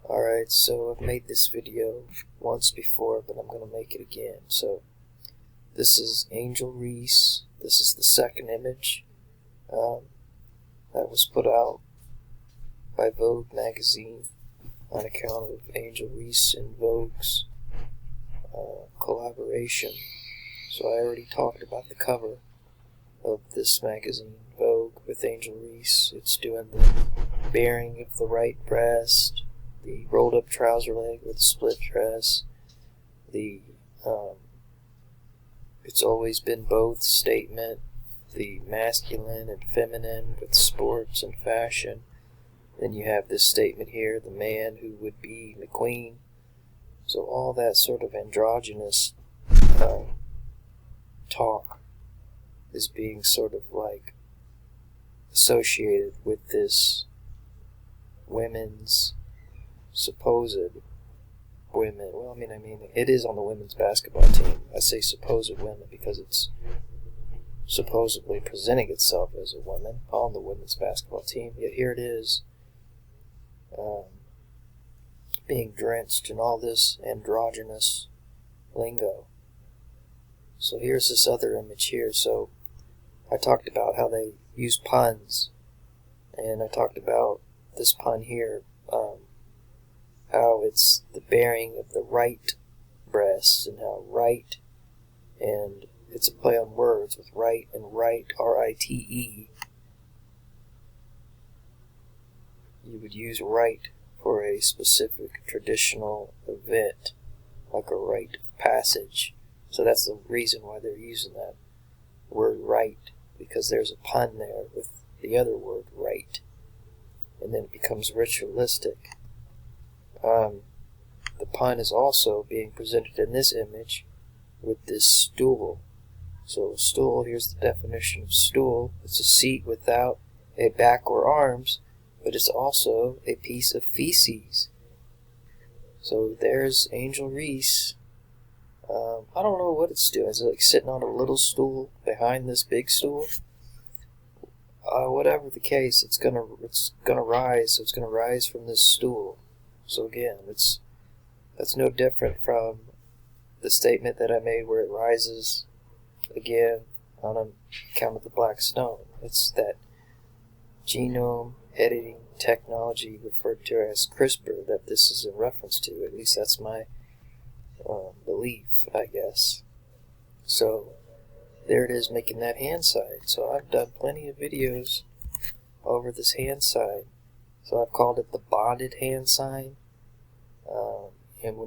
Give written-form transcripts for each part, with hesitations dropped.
Alright, so I've made this video once before, but I'm going to make it again. So, this is Angel Reese. This is the second image that was put out by Vogue magazine on account of Angel Reese and Vogue's collaboration. So I already talked about the cover of this magazine, Vogue, with Angel Reese. It's doing the bearing of the right breast, the rolled up trouser leg with the split dress, the it's always been both statement, the masculine and feminine with sports and fashion. Then you have this statement here, the man who would be McQueen. So all that sort of androgynous talk is being sort of like associated with this women's supposed women. Well, I mean, it is on the women's basketball team. I say supposed women because it's supposedly presenting itself as a woman on the women's basketball team. Yet here it is, being drenched in all this androgynous lingo. So here's this other image here. So I talked about how they use puns, and I talked about this pun here, how it's the bearing of the right breast, and how right, and it's a play on words with right and right, R-I-T-E. You would use right for a specific traditional event, like a rite of passage. So that's the reason why they're using that word right, because there's a pun there with the other word right, and then it becomes ritualistic. The pun is also being presented in this image with this stool. So a stool, here's the definition of stool. It's a seat without a back or arms, but it's also a piece of feces. So there's Angel Reese. I don't know what it's doing. Is it like sitting on a little stool behind this big stool? Whatever the case, it's gonna rise. So it's gonna rise from this stool. So again, that's no different from the statement that I made where it rises again on account of the black stone. It's that genome editing technology referred to as CRISPR that this is in reference to. At least that's my belief, I guess. So there it is, making that hand sign. So I've done plenty of videos over this hand sign. So I've called it the bonded hand sign. And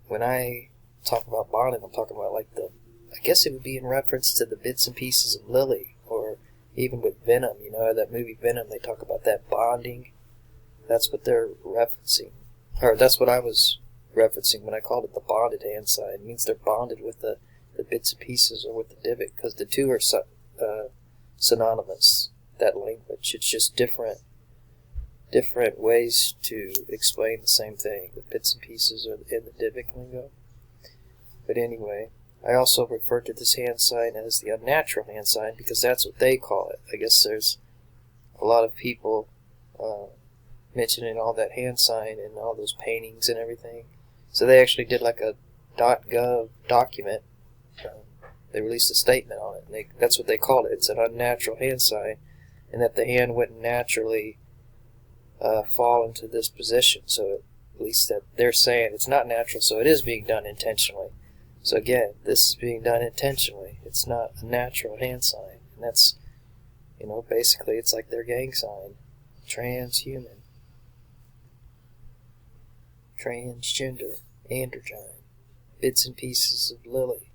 when I talk about bonded, I'm talking about like I guess it would be in reference to the bits and pieces of Lily, or even with Venom, that movie Venom, they talk about that bonding. That's what they're referencing. Or that's what I was referencing when I called it the bonded hand sign. It means they're bonded with the bits and pieces, or with the divot, because the two are synonymous, that language. It's just different ways to explain the same thing. The bits and pieces are in the divot lingo. But anyway, I also refer to this hand sign as the unnatural hand sign because that's what they call it. I guess there's a lot of people mentioning all that hand sign and all those paintings and everything. So they actually did like a .gov document. They released a statement on it. And that's what they called it. It's an unnatural hand sign, and that the hand wouldn't naturally fall into this position. So at least that they're saying it's not natural, so it is being done intentionally. So again, this is being done intentionally. It's not a natural hand sign. And that's, basically it's like their gang sign. Transhuman. Transgender. Androgyne. Bits and pieces of Lily.